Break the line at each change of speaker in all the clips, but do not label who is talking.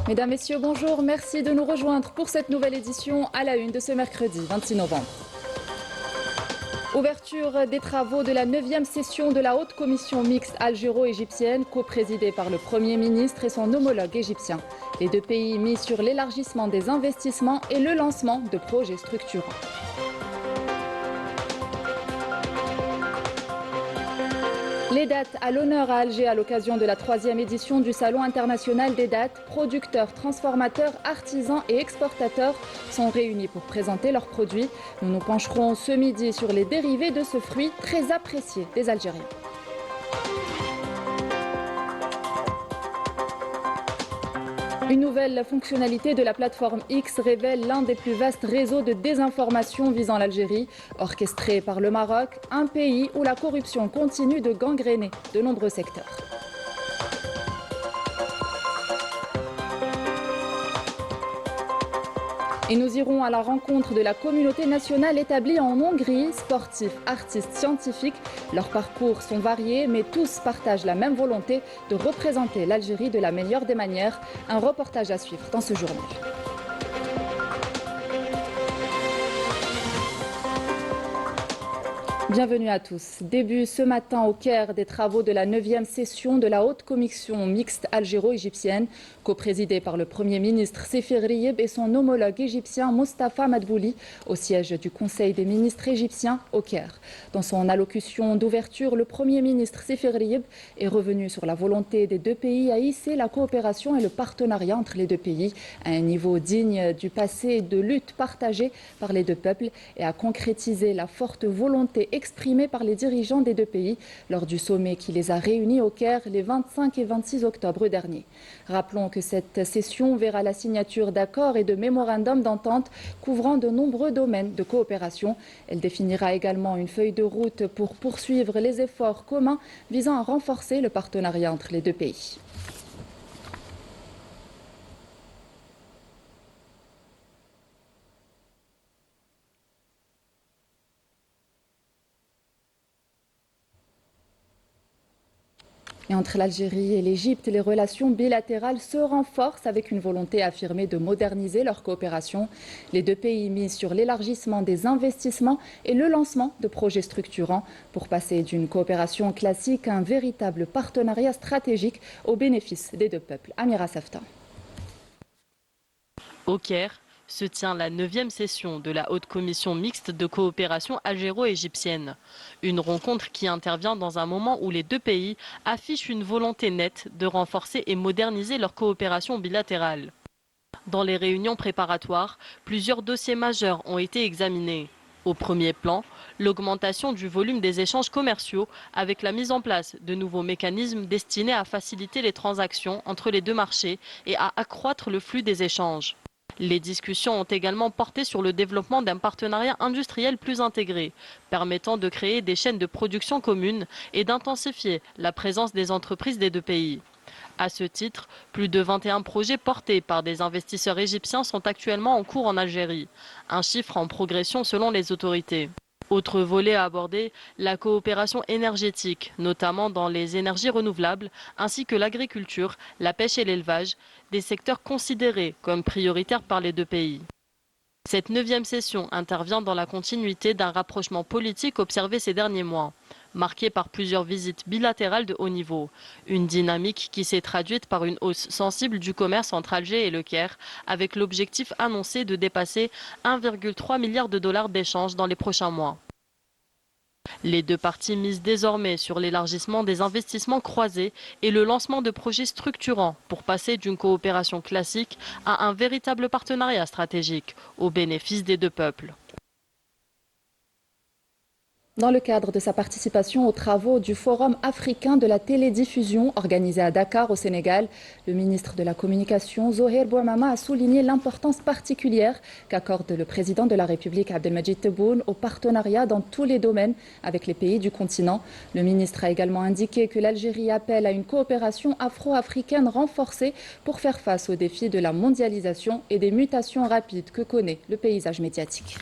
Mesdames, Messieurs, bonjour. Merci de nous rejoindre pour cette nouvelle édition à la une de ce mercredi 26 novembre. Ouverture des travaux de la 9e session de la Haute Commission mixte algéro-égyptienne, coprésidée par le Premier ministre et son homologue égyptien. Les deux pays misent sur l'élargissement des investissements et le lancement de projets structurants. Les dates à l'honneur à Alger à l'occasion de la 3e édition du Salon international des dates. Producteurs, transformateurs, artisans et exportateurs sont réunis pour présenter leurs produits. Nous nous pencherons ce midi sur les dérivés de ce fruit très apprécié des Algériens. Une nouvelle fonctionnalité de la plateforme X révèle l'un des plus vastes réseaux de désinformation visant l'Algérie. Orchestré par le Maroc, un pays où la corruption continue de gangréner de nombreux secteurs. Et nous irons à la rencontre de la communauté nationale établie en Hongrie, sportifs, artistes, scientifiques. Leurs parcours sont variés, mais tous partagent la même volonté de représenter l'Algérie de la meilleure des manières. Un reportage à suivre dans ce journal. Bienvenue à tous. Début ce matin au Caire des travaux de la 9e session de la Haute Commission mixte algéro-égyptienne, coprésidée par le Premier ministre Séfir Riyeb et son homologue égyptien Mostafa Madbouli, au siège du Conseil des ministres égyptiens au Caire. Dans son allocution d'ouverture, le Premier ministre Séfir Riyeb est revenu sur la volonté des deux pays à hisser la coopération et le partenariat entre les deux pays à un niveau digne du passé de lutte partagée par les deux peuples et à concrétiser la forte volonté exprimée par les dirigeants des deux pays lors du sommet qui les a réunis au Caire les 25 et 26 octobre dernier. Rappelons que cette session verra la signature d'accords et de mémorandums d'entente couvrant de nombreux domaines de coopération. Elle définira également une feuille de route pour poursuivre les efforts communs visant à renforcer le partenariat entre les deux pays. Et entre l'Algérie et l'Égypte, les relations bilatérales se renforcent avec une volonté affirmée de moderniser leur coopération. Les deux pays misent sur l'élargissement des investissements et le lancement de projets structurants pour passer d'une coopération classique à un véritable partenariat stratégique au bénéfice des deux peuples. Amira Safta.
Au Caire se tient la 9e session de la Haute Commission mixte de coopération algéro-égyptienne. Une rencontre qui intervient dans un moment où les deux pays affichent une volonté nette de renforcer et moderniser leur coopération bilatérale. Dans les réunions préparatoires, plusieurs dossiers majeurs ont été examinés. Au premier plan, l'augmentation du volume des échanges commerciaux avec la mise en place de nouveaux mécanismes destinés à faciliter les transactions entre les deux marchés et à accroître le flux des échanges. Les discussions ont également porté sur le développement d'un partenariat industriel plus intégré, permettant de créer des chaînes de production communes et d'intensifier la présence des entreprises des deux pays. À ce titre, plus de 21 projets portés par des investisseurs égyptiens sont actuellement en cours en Algérie, un chiffre en progression selon les autorités. Autre volet à aborder, la coopération énergétique, notamment dans les énergies renouvelables, ainsi que l'agriculture, la pêche et l'élevage, des secteurs considérés comme prioritaires par les deux pays. Cette 9e session intervient dans la continuité d'un rapprochement politique observé ces derniers mois, marqué par plusieurs visites bilatérales de haut niveau. Une dynamique qui s'est traduite par une hausse sensible du commerce entre Alger et le Caire, avec l'objectif annoncé de dépasser 1,3 milliard de dollars d'échanges dans les prochains mois. Les deux parties misent désormais sur l'élargissement des investissements croisés et le lancement de projets structurants pour passer d'une coopération classique à un véritable partenariat stratégique au bénéfice des deux peuples.
Dans le cadre de sa participation aux travaux du Forum africain de la télédiffusion organisé à Dakar au Sénégal, le ministre de la Communication, Zohair Bouamama, a souligné l'importance particulière qu'accorde le président de la République, Abdelmadjid Tebboune, au partenariat dans tous les domaines avec les pays du continent. Le ministre a également indiqué que l'Algérie appelle à une coopération afro-africaine renforcée pour faire face aux défis de la mondialisation et des mutations rapides que connaît le paysage médiatique.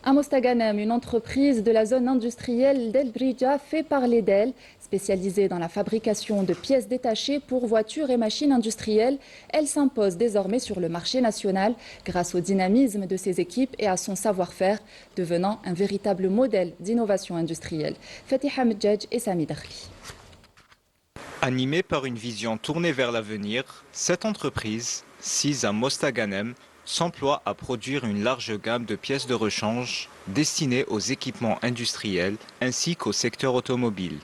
À Mostaganem, une entreprise de la zone industrielle d'El Brija fait parler d'elle. Spécialisée dans la fabrication de pièces détachées pour voitures et machines industrielles, elle s'impose désormais sur le marché national grâce au dynamisme de ses équipes et à son savoir-faire, devenant un véritable modèle d'innovation industrielle. Fatiha Medjadj et Sami Dakhli.
Animée par une vision tournée vers l'avenir, cette entreprise, sise à Mostaganem, s'emploie à produire une large gamme de pièces de rechange destinées aux équipements industriels ainsi qu'au secteur automobile.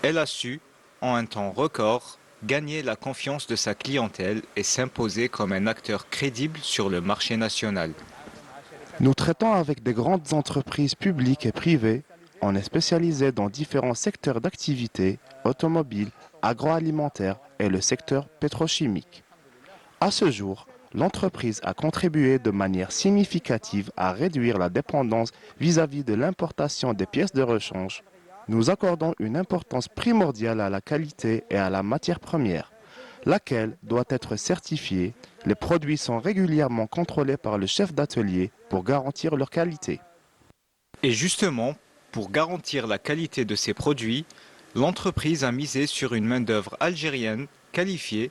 Elle a su, en un temps record, gagner la confiance de sa clientèle et s'imposer comme un acteur crédible sur le marché national.
Nous traitons avec des grandes entreprises publiques et privées. On est spécialisé dans différents secteurs d'activité, automobile, agroalimentaire et le secteur pétrochimique. À ce jour, l'entreprise a contribué de manière significative à réduire la dépendance vis-à-vis de l'importation des pièces de rechange. Nous accordons une importance primordiale à la qualité et à la matière première, laquelle doit être certifiée. Les produits sont régulièrement contrôlés par le chef d'atelier pour garantir leur qualité.
Et justement, pour garantir la qualité de ses produits, l'entreprise a misé sur une main-d'œuvre algérienne qualifiée,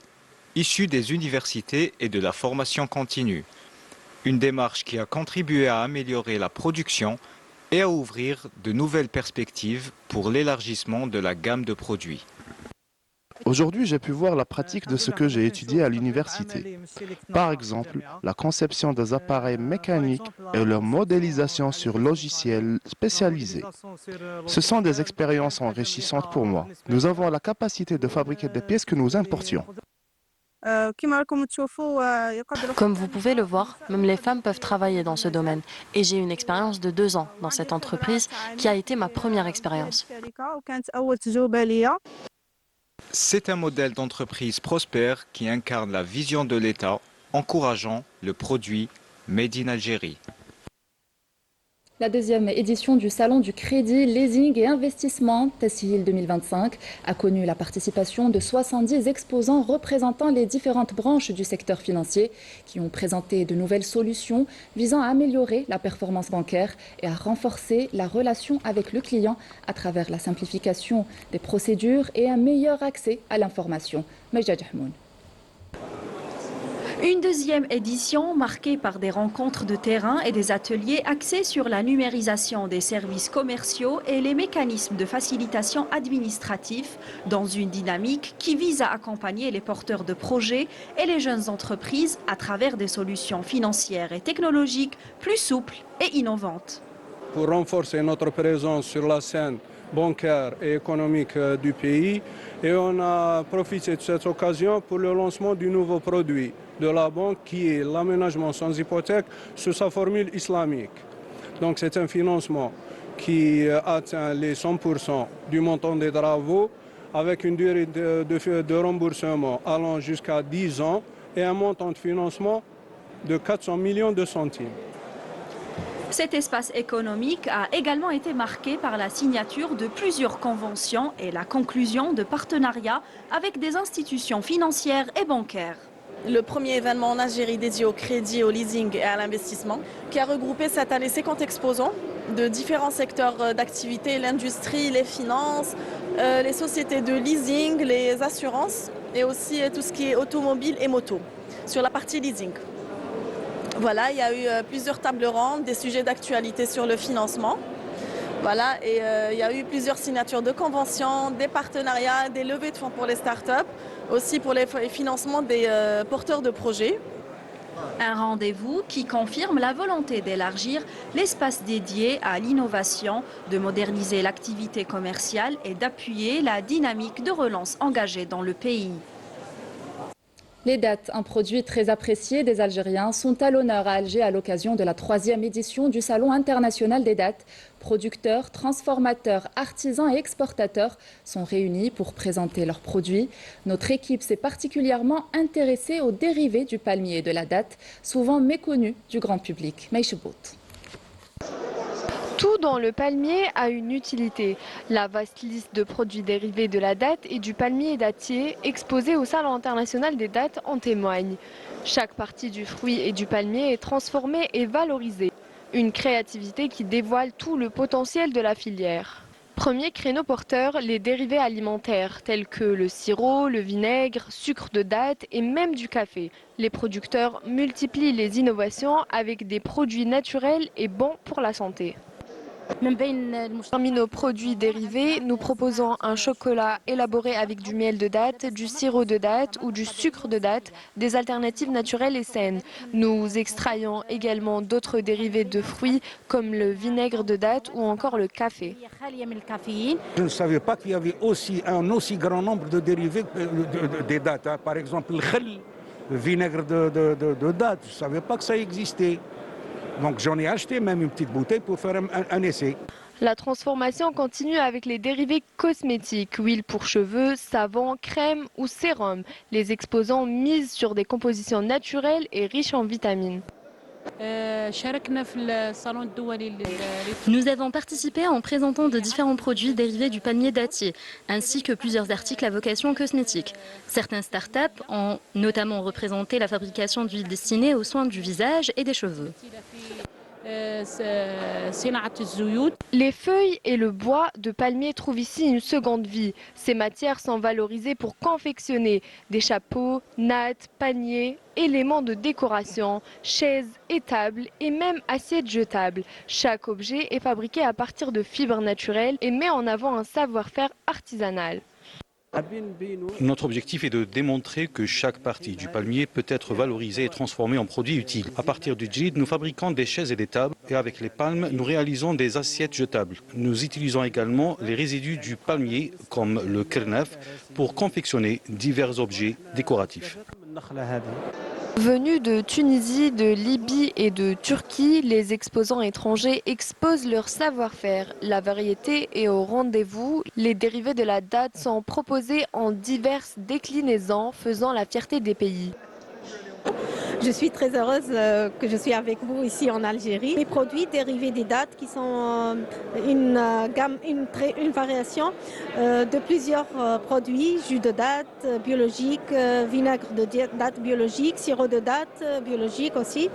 issue des universités et de la formation continue. Une démarche qui a contribué à améliorer la production et à ouvrir de nouvelles perspectives pour l'élargissement de la gamme de produits.
Aujourd'hui, j'ai pu voir la pratique de ce que j'ai étudié à l'université. Par exemple, la conception des appareils mécaniques et leur modélisation sur logiciels spécialisés. Ce sont des expériences enrichissantes pour moi. Nous avons la capacité de fabriquer des pièces que nous importions.
Comme vous pouvez le voir, même les femmes peuvent travailler dans ce domaine. Et j'ai une expérience de 2 ans dans cette entreprise qui a été ma première expérience.
C'est un modèle d'entreprise prospère qui incarne la vision de l'État, encourageant le produit Made in Algérie.
La deuxième édition du Salon du Crédit, Leasing et Investissement, Tessihil 2025, a connu la participation de 70 exposants représentant les différentes branches du secteur financier qui ont présenté de nouvelles solutions visant à améliorer la performance bancaire et à renforcer la relation avec le client à travers la simplification des procédures et un meilleur accès à l'information. Majid Hmoun.
Une deuxième édition marquée par des rencontres de terrain et des ateliers axés sur la numérisation des services commerciaux et les mécanismes de facilitation administrative dans une dynamique qui vise à accompagner les porteurs de projets et les jeunes entreprises à travers des solutions financières et technologiques plus souples et innovantes.
Pour renforcer notre présence sur la scène bancaire et économique du pays, et on a profité de cette occasion pour le lancement du nouveau produit de la banque qui est l'aménagement sans hypothèque sous sa formule islamique. Donc c'est un financement qui atteint les 100% du montant des travaux avec une durée de remboursement allant jusqu'à 10 ans et un montant de financement de 400 millions de centimes.
Cet espace économique a également été marqué par la signature de plusieurs conventions et la conclusion de partenariats avec des institutions financières et bancaires.
Le premier événement en Algérie dédié au crédit, au leasing et à l'investissement, qui a regroupé cette année 50 exposants de différents secteurs d'activité, l'industrie, les finances, les sociétés de leasing, les assurances et aussi tout ce qui est automobile et moto, sur la partie leasing. Voilà, il y a eu plusieurs tables rondes, des sujets d'actualité sur le financement. Voilà, et il y a eu plusieurs signatures de conventions, des partenariats, des levées de fonds pour les startups, aussi pour les financements des porteurs de projets.
Un rendez-vous qui confirme la volonté d'élargir l'espace dédié à l'innovation, de moderniser l'activité commerciale et d'appuyer la dynamique de relance engagée dans le pays.
Les dattes, un produit très apprécié des Algériens, sont à l'honneur à Alger à l'occasion de la 3e édition du Salon international des dattes. Producteurs, transformateurs, artisans et exportateurs sont réunis pour présenter leurs produits. Notre équipe s'est particulièrement intéressée aux dérivés du palmier et de la datte, souvent méconnus du grand public. Meïchebout.
Tout dans le palmier a une utilité. La vaste liste de produits dérivés de la datte et du palmier dattier exposée au Salon international des dattes en témoigne. Chaque partie du fruit et du palmier est transformée et valorisée. Une créativité qui dévoile tout le potentiel de la filière. Premier créneau porteur, les dérivés alimentaires tels que le sirop, le vinaigre, sucre de dattes et même du café. Les producteurs multiplient les innovations avec des produits naturels et bons pour la santé. Parmi nos produits dérivés, nous proposons un chocolat élaboré avec du miel de date, du sirop de date ou du sucre de date, des alternatives naturelles et saines. Nous extrayons également d'autres dérivés de fruits comme le vinaigre de date ou encore le café.
Je ne savais pas qu'il y avait un aussi grand nombre de dérivés des dates. Par exemple, le vinaigre de date, je ne savais pas que ça existait. Donc j'en ai acheté même une petite bouteille pour faire un essai.
La transformation continue avec les dérivés cosmétiques, huile pour cheveux, savon, crème ou sérum. Les exposants misent sur des compositions naturelles et riches en vitamines.
Nous avons participé en présentant de différents produits dérivés du palmier dattier, ainsi que plusieurs articles à vocation cosmétique. Certaines startups ont notamment représenté la fabrication d'huiles destinées aux soins du visage et des cheveux.
Les feuilles et le bois de palmier trouvent ici une seconde vie. Ces matières sont valorisées pour confectionner des chapeaux, nattes, paniers, éléments de décoration, chaises et tables et même assiettes jetables. Chaque objet est fabriqué à partir de fibres naturelles et met en avant un savoir-faire artisanal.
Notre objectif est de démontrer que chaque partie du palmier peut être valorisée et transformée en produit utile. À partir du djid, nous fabriquons des chaises et des tables et avec les palmes, nous réalisons des assiettes jetables. Nous utilisons également les résidus du palmier comme le kernaf pour confectionner divers objets décoratifs.
Venus de Tunisie, de Libye et de Turquie, les exposants étrangers exposent leur savoir-faire. La variété est au rendez-vous. Les dérivés de la date sont proposés en diverses déclinaisons, faisant la fierté des pays.
Je suis très heureuse que je suis avec vous ici en Algérie. Les produits dérivés des dattes qui sont une variation de plusieurs produits, jus de date biologique, vinaigre de date biologique, sirop de date biologique aussi.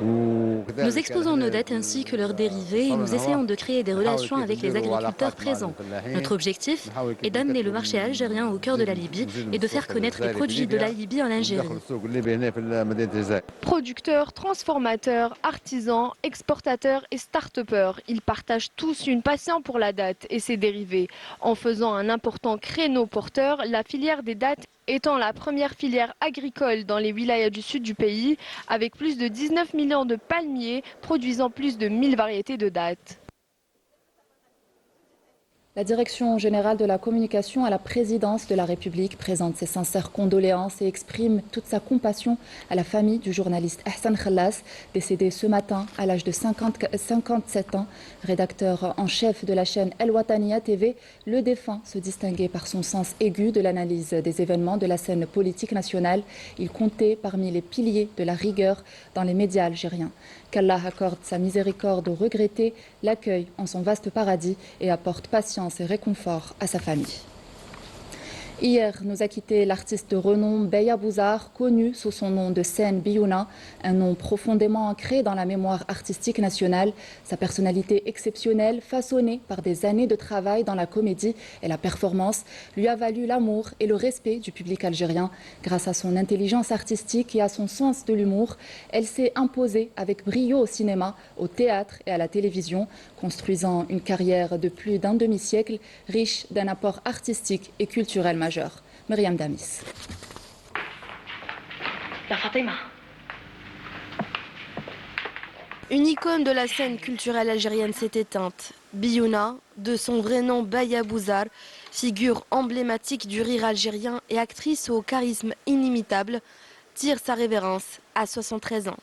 Nous exposons nos dattes ainsi que leurs dérivés et nous essayons de créer des relations avec les agriculteurs présents. Notre objectif est d'amener le marché algérien au cœur de la Libye et de faire connaître les produits de la Libye en Algérie.
Producteurs, transformateurs, artisans, exportateurs et start-upers, ils partagent tous une passion pour la date et ses dérivés. En faisant un important créneau porteur, la filière des dattes étant la première filière agricole dans les wilayas du sud du pays, avec plus de 19 millions de palmiers, produisant plus de 1000 variétés de dattes.
La Direction générale de la communication à la présidence de la République présente ses sincères condoléances et exprime toute sa compassion à la famille du journaliste Hassan Khallas, décédé ce matin à l'âge de 57 ans. Rédacteur en chef de la chaîne El Wataniya TV, le défunt se distinguait par son sens aigu de l'analyse des événements de la scène politique nationale. Il comptait parmi les piliers de la rigueur dans les médias algériens. Qu'Allah accorde sa miséricorde aux regrettés, l'accueille en son vaste paradis et apporte patience et réconfort à sa famille. Hier, nous a quitté l'artiste de renom Beya Bouzar, connu sous son nom de scène Biouna, un nom profondément ancré dans la mémoire artistique nationale. Sa personnalité exceptionnelle, façonnée par des années de travail dans la comédie et la performance, lui a valu l'amour et le respect du public algérien. Grâce à son intelligence artistique et à son sens de l'humour, elle s'est imposée avec brio au cinéma, au théâtre et à la télévision, construisant une carrière de plus d'un demi-siècle, riche d'un apport artistique et culturel majeur. Myriam Damis.
Une icône de la scène culturelle algérienne s'est éteinte. Biouna, de son vrai nom Beya Bouzar, figure emblématique du rire algérien et actrice au charisme inimitable, tire sa révérence à 73 ans.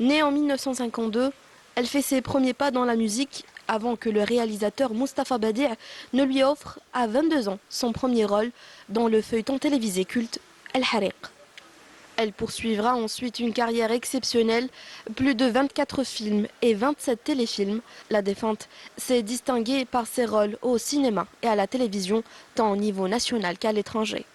Née en 1952, elle fait ses premiers pas dans la musique avant que le réalisateur Moustapha Badi' ne lui offre à 22 ans son premier rôle dans le feuilleton télévisé culte El Hariq. Elle poursuivra ensuite une carrière exceptionnelle, plus de 24 films et 27 téléfilms. La défunte s'est distinguée par ses rôles au cinéma et à la télévision, tant au niveau national qu'à l'étranger.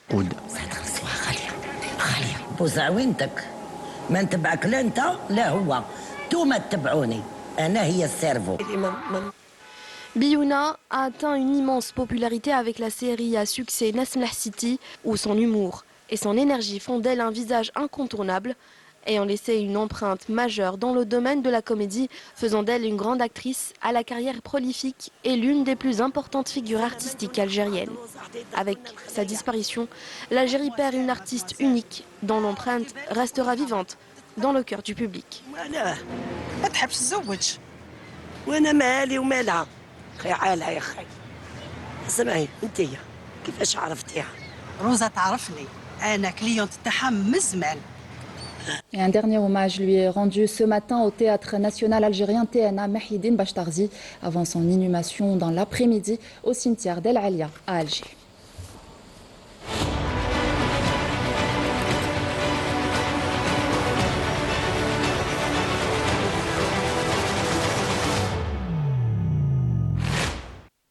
Biouna a atteint une immense popularité avec la série à succès Nasmlah City, où son humour et son énergie font d'elle un visage incontournable, ayant laissé une empreinte majeure dans le domaine de la comédie, faisant d'elle une grande actrice à la carrière prolifique et l'une des plus importantes figures artistiques algériennes. Avec sa disparition, l'Algérie perd une artiste unique dont l'empreinte restera vivante dans le cœur du public.
Et un dernier hommage lui est rendu ce matin au Théâtre national algérien TNA Mahidine Bachtarzi avant son inhumation dans l'après-midi au cimetière d'El Alia à Alger.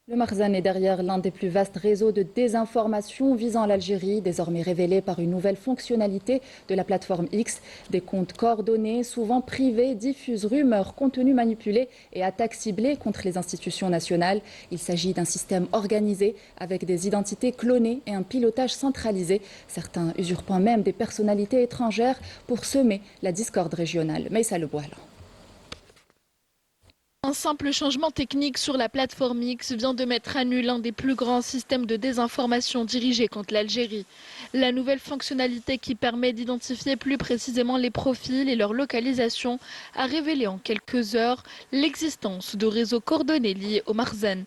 Le Marzane est derrière l'un des plus vastes réseaux de désinformation visant l'Algérie, désormais révélé par une nouvelle fonctionnalité de la plateforme X. Des comptes coordonnés, souvent privés, diffusent rumeurs, contenus manipulés et attaques ciblées contre les institutions nationales. Il s'agit d'un système organisé avec des identités clonées et un pilotage centralisé, certains usurpant même des personnalités étrangères pour semer la discorde régionale. Maïssa Le Bouala.
Un simple changement technique sur la plateforme X vient de mettre à nu l'un des plus grands systèmes de désinformation dirigés contre l'Algérie. La nouvelle fonctionnalité qui permet d'identifier plus précisément les profils et leur localisation a révélé en quelques heures l'existence de réseaux coordonnés liés au Marzane.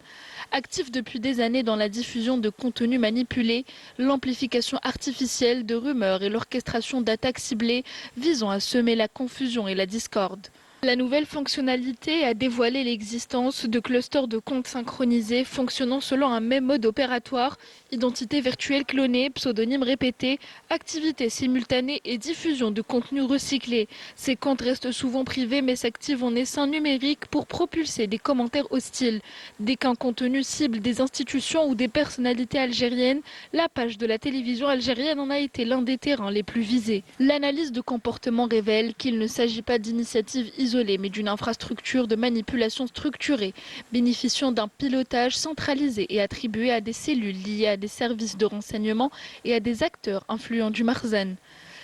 Actif depuis des années dans la diffusion de contenus manipulés, l'amplification artificielle de rumeurs et l'orchestration d'attaques ciblées visant à semer la confusion et la discorde. La nouvelle fonctionnalité a dévoilé l'existence de clusters de comptes synchronisés fonctionnant selon un même mode opératoire, identité virtuelle clonée, pseudonymes répétés, activités simultanées et diffusion de contenus recyclés. Ces comptes restent souvent privés mais s'activent en essaim numérique pour propulser des commentaires hostiles. Dès qu'un contenu cible des institutions ou des personnalités algériennes, la page de la télévision algérienne en a été l'un des terrains les plus visés. L'analyse de comportement révèle qu'il ne s'agit pas d'initiatives isolée, mais d'une infrastructure de manipulation structurée, bénéficiant d'un pilotage centralisé et attribué à des cellules liées à des services de renseignement et à des acteurs influents du Marzane.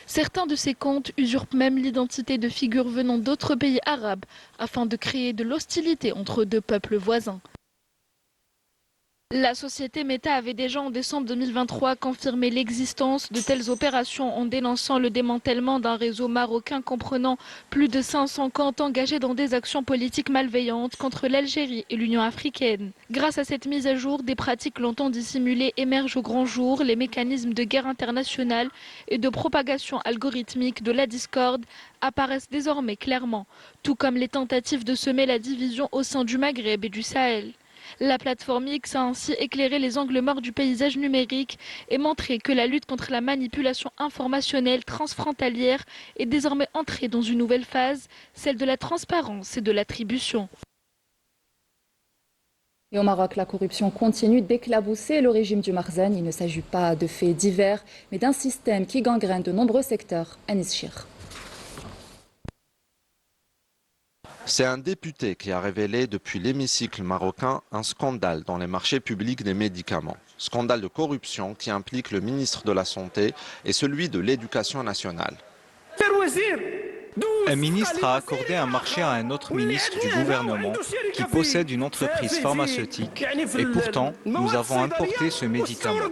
Certains de ces comptes usurpent même l'identité de figures venant d'autres pays arabes afin de créer de l'hostilité entre deux peuples voisins. La société Meta avait déjà en décembre 2023 confirmé l'existence de telles opérations en dénonçant le démantèlement d'un réseau marocain comprenant plus de 500 comptes engagés dans des actions politiques malveillantes contre l'Algérie et l'Union africaine. Grâce à cette mise à jour, des pratiques longtemps dissimulées émergent au grand jour. Les mécanismes de guerre internationale et de propagation algorithmique de la discorde apparaissent désormais clairement, tout comme les tentatives de semer la division au sein du Maghreb et du Sahel. La plateforme X a ainsi éclairé les angles morts du paysage numérique et montré que la lutte contre la manipulation informationnelle transfrontalière est désormais entrée dans une nouvelle phase, celle de la transparence et de l'attribution.
Et au Maroc, la corruption continue d'éclabousser le régime du Marzane. Il ne s'agit pas de faits divers, mais d'un système qui gangrène de nombreux secteurs. Anis Chir.
C'est un député qui a révélé depuis l'hémicycle marocain un scandale dans les marchés publics des médicaments. Scandale de corruption qui implique le ministre de la Santé et celui de l'Éducation nationale.
Un ministre a accordé un marché à un autre ministre du gouvernement qui possède une entreprise pharmaceutique et pourtant nous avons importé ce médicament.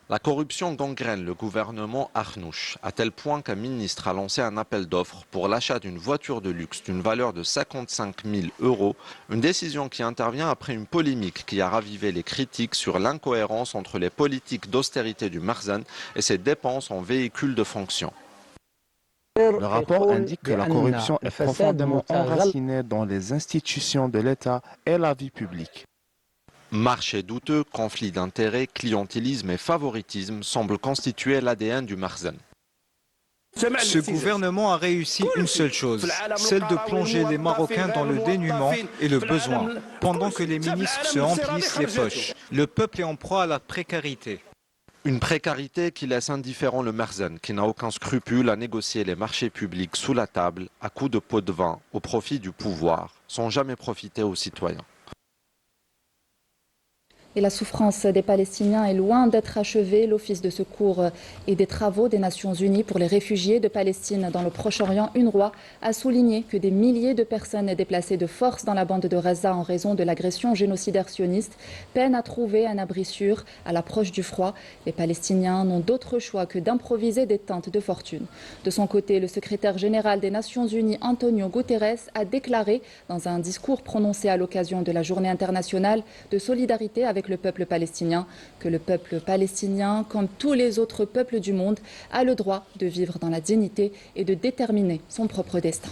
La corruption gangrène le gouvernement Arnouch à tel point qu'un ministre a lancé un appel d'offres pour l'achat d'une voiture de luxe d'une valeur de 55 000 €, une décision qui intervient après une polémique qui a ravivé les critiques sur l'incohérence entre les politiques d'austérité du Marzane et ses dépenses en véhicules de fonction.
Le rapport indique que la corruption est profondément enracinée dans les institutions de l'État et la vie publique.
Marché douteux, conflits d'intérêts, clientélisme et favoritisme semblent constituer l'ADN du Marzane.
Ce gouvernement a réussi une seule chose, celle de plonger les Marocains dans le dénuement et le besoin, pendant que les ministres se emplissent les poches. Le peuple est en proie à la précarité.
Une précarité qui laisse indifférent le Merzen, qui n'a aucun scrupule à négocier les marchés publics sous la table, à coups de pots de vin, au profit du pouvoir, sans jamais profiter aux citoyens.
Et la souffrance des Palestiniens est loin d'être achevée. L'Office de secours et des travaux des Nations Unies pour les réfugiés de Palestine dans le Proche-Orient, UNRWA, a souligné que des milliers de personnes déplacées de force dans la bande de Gaza en raison de l'agression génocidaire sioniste peinent à trouver un abri sûr à l'approche du froid. Les Palestiniens n'ont d'autre choix que d'improviser des tentes de fortune. De son côté, le secrétaire général des Nations Unies, Antonio Guterres, a déclaré dans un discours prononcé à l'occasion de la Journée internationale de solidarité avec le peuple palestinien, que le peuple palestinien, comme tous les autres peuples du monde, a le droit de vivre dans la dignité et de déterminer son propre destin.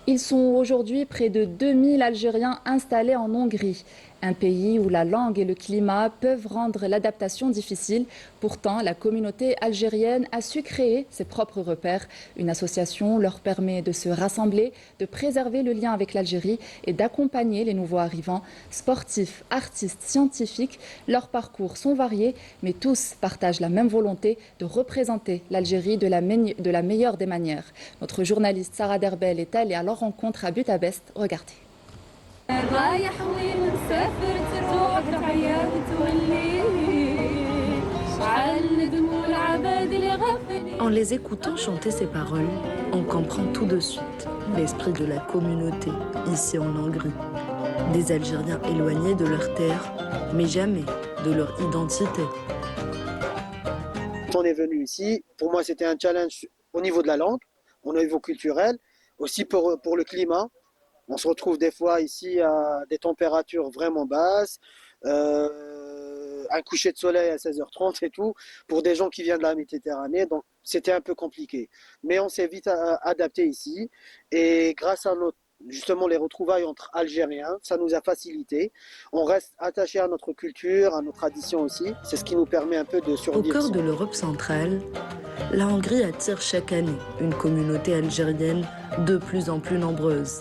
Ils sont aujourd'hui près de 2000 Algériens installés en Hongrie, un pays où la langue et le climat peuvent rendre l'adaptation difficile. Pourtant, la communauté algérienne a su créer ses propres repères. Une association leur permet de se rassembler, de préserver le lien avec l'Algérie et d'accompagner les nouveaux arrivants. Sportifs, artistes, scientifiques, leurs parcours sont variés, mais tous partagent la même volonté de représenter l'Algérie de la meilleure des manières. Notre journaliste Sarah Derbel est allée à leur rencontre à Budapest. Regardez.
En les écoutant chanter ces paroles, on comprend tout de suite l'esprit de la communauté ici en Hongrie. Des Algériens éloignés de leur terre, mais jamais de leur identité.
Quand on est venu ici, pour moi c'était un challenge au niveau de la langue, au niveau culturel, aussi pour le climat. On se retrouve des fois ici à des températures vraiment basses, un coucher de soleil à 16h30 et tout, pour des gens qui viennent de la Méditerranée, donc c'était un peu compliqué. Mais on s'est vite adapté ici, et grâce à justement les retrouvailles entre Algériens, ça nous a facilité. On reste attaché à notre culture, à nos traditions aussi, c'est ce qui nous permet un peu de survivre.
Au cœur de l'Europe centrale, la Hongrie attire chaque année une communauté algérienne de plus en plus nombreuse.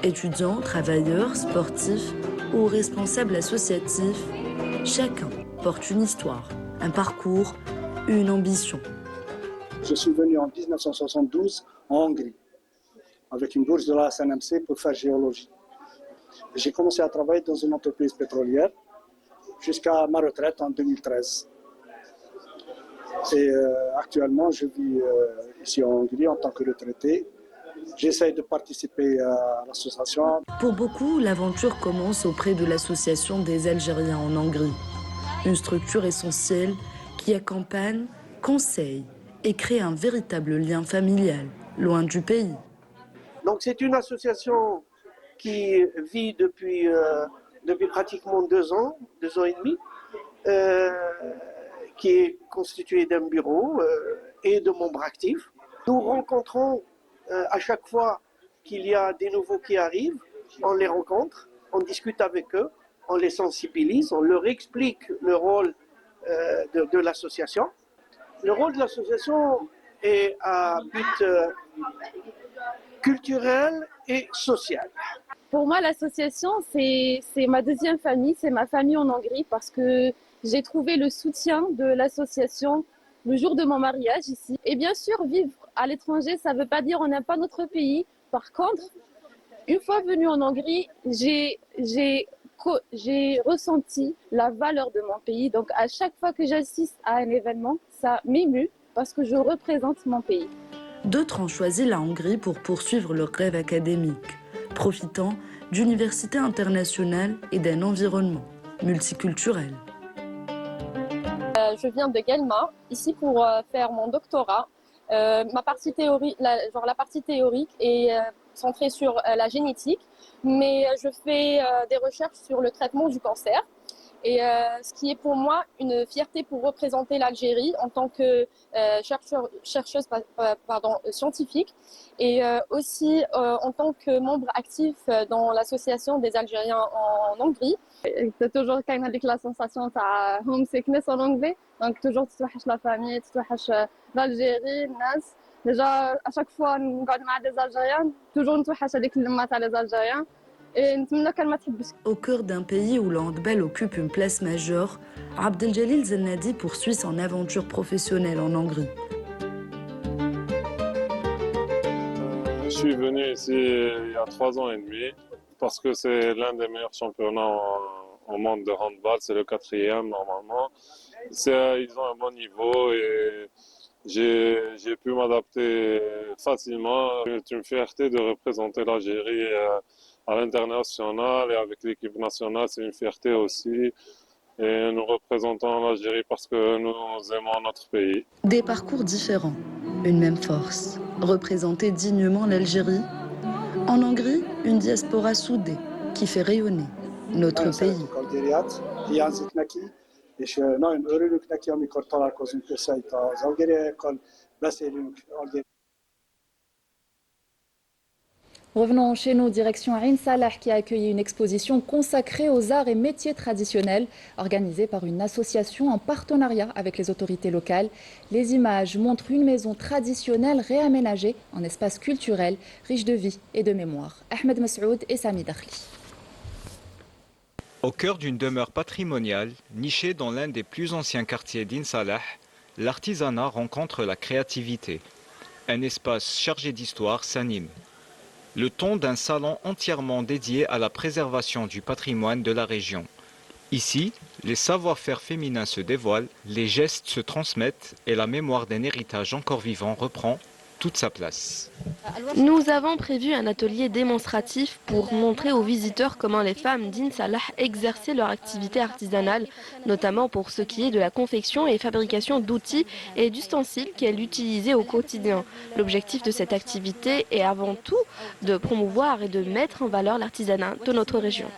Étudiants, travailleurs, sportifs ou responsables associatifs, chacun porte une histoire, un parcours, une ambition.
Je suis venu en 1972 en Hongrie avec une bourse de la SNMC pour faire géologie. J'ai commencé à travailler dans une entreprise pétrolière jusqu'à ma retraite en 2013. Et actuellement, je vis ici en Hongrie en tant que retraité. J'essaie de participer à l'association.
Pour beaucoup, l'aventure commence auprès de l'association des Algériens en Hongrie. Une structure essentielle qui accompagne, conseille et crée un véritable lien familial, loin du pays.
Donc c'est une association qui vit depuis pratiquement 2 ans, 2 ans et demi, qui est constituée d'un bureau et de membres actifs. Nous rencontrons à chaque fois qu'il y a des nouveaux qui arrivent, on les rencontre, on discute avec eux, on les sensibilise, on leur explique le rôle de l'association. Le rôle de l'association est à but culturel et social.
Pour moi, l'association, c'est ma deuxième famille, c'est ma famille en Hongrie parce que j'ai trouvé le soutien de l'association le jour de mon mariage ici. Et bien sûr, vivre à l'étranger, ça ne veut pas dire on n'aime pas notre pays. Par contre, une fois venue en Hongrie, j'ai ressenti la valeur de mon pays. Donc à chaque fois que j'assiste à un événement, ça m'émue parce que je représente mon pays.
D'autres ont choisi la Hongrie pour poursuivre leur rêve académique, profitant d'universités internationales et d'un environnement multiculturel.
Je viens de Guelma, ici pour faire mon doctorat. La partie théorique est centrée sur la génétique, mais je fais des recherches sur le traitement du cancer. Et ce qui est pour moi une fierté pour représenter l'Algérie en tant que chercheuse scientifique et aussi en tant que membre actif dans l'association des Algériens en Hongrie. C'est toujours quand même la sensation de homesickness en anglais, donc toujours tu touches la famille, tu touches l'Algérie, Nas. Déjà à chaque fois on regarde avec des Algériens, toujours on touche avec les Algériens.
Au cœur d'un pays où le handball occupe une place majeure, Abdeljalil Zennadi poursuit son aventure professionnelle en Hongrie.
Je suis venu ici il y a 3 ans et demi parce que c'est l'un des meilleurs championnats au monde de handball, c'est le 4e normalement. Ils ont un bon niveau et j'ai pu m'adapter facilement. C'est une fierté de représenter l'Algérie à l'international et avec l'équipe nationale, c'est une fierté aussi. Et nous représentons l'Algérie parce que nous aimons notre pays.
Des parcours différents, une même force. Représenter dignement l'Algérie. En Hongrie, une diaspora soudée qui fait rayonner notre pays.
Revenons chez nous, direction Ain Salah qui a accueilli une exposition consacrée aux arts et métiers traditionnels organisée par une association en partenariat avec les autorités locales. Les images montrent une maison traditionnelle réaménagée en espace culturel riche de vie et de mémoire. Ahmed Massoud et Sami Dakhli.
Au cœur d'une demeure patrimoniale, nichée dans l'un des plus anciens quartiers d'Ain Salah, l'artisanat rencontre la créativité. Un espace chargé d'histoire s'anime. Le ton d'un salon entièrement dédié à la préservation du patrimoine de la région. Ici, les savoir-faire féminins se dévoilent, les gestes se transmettent et la mémoire d'un héritage encore vivant reprend toute sa place.
Nous avons prévu un atelier démonstratif pour montrer aux visiteurs comment les femmes d'Ain Salah exerçaient leur activité artisanale, notamment pour ce qui est de la confection et fabrication d'outils et d'ustensiles qu'elles utilisaient au quotidien. L'objectif de cette activité est avant tout de promouvoir et de mettre en valeur l'artisanat de notre région.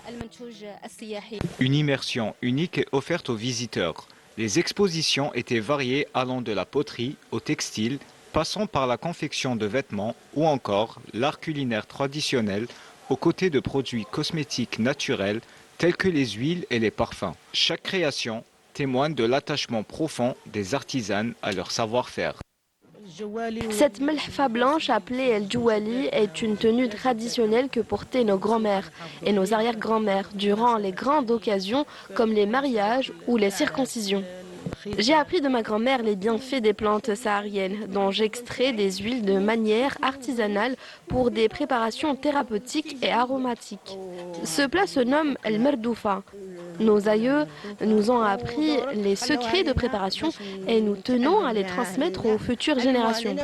Une immersion unique est offerte aux visiteurs. Les expositions étaient variées allant de la poterie au textile, passant par la confection de vêtements ou encore l'art culinaire traditionnel aux côtés de produits cosmétiques naturels tels que les huiles et les parfums. Chaque création témoigne de l'attachement profond des artisanes à leur savoir-faire.
Cette melhfa blanche appelée El Jouali est une tenue traditionnelle que portaient nos grands-mères et nos arrière-grands-mères durant les grandes occasions comme les mariages ou les circoncisions. J'ai appris de ma grand-mère les bienfaits des plantes sahariennes, dont j'extrais des huiles de manière artisanale pour des préparations thérapeutiques et aromatiques. Ce plat se nomme El Merdoufa. Nos aïeux nous ont appris les secrets de préparation et nous tenons à les transmettre aux futures générations.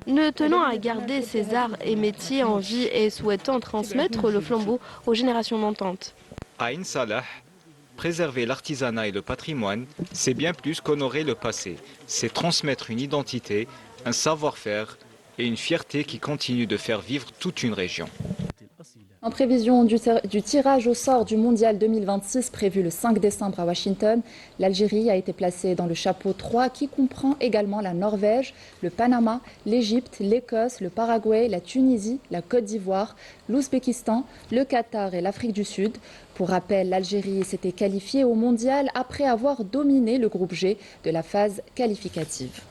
Nous tenons à garder ces arts et métiers en vie et souhaitons transmettre le flambeau aux générations montantes.
À Ain Salah, préserver l'artisanat et le patrimoine, c'est bien plus qu'honorer le passé. C'est transmettre une identité, un savoir-faire et une fierté qui continue de faire vivre toute une région.
En prévision du tirage au sort du Mondial 2026 prévu le 5 décembre à Washington, l'Algérie a été placée dans le chapeau 3 qui comprend également la Norvège, le Panama, l'Égypte, l'Écosse, le Paraguay, la Tunisie, la Côte d'Ivoire, l'Ouzbékistan, le Qatar et l'Afrique du Sud. Pour rappel, l'Algérie s'était qualifiée au Mondial après avoir dominé le groupe G de la phase qualificative.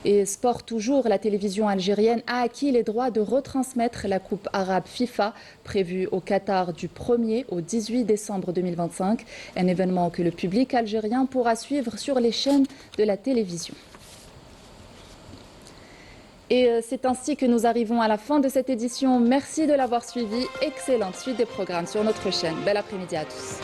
Et sport toujours, la télévision algérienne a acquis les droits de retransmettre la Coupe arabe FIFA prévue au Qatar du 1er au 18 décembre 2025. Un événement que le public algérien pourra suivre sur les chaînes de la télévision. Et c'est ainsi que nous arrivons à la fin de cette édition. Merci de l'avoir suivi. Excellente suite des programmes sur notre chaîne. Bel après-midi à tous.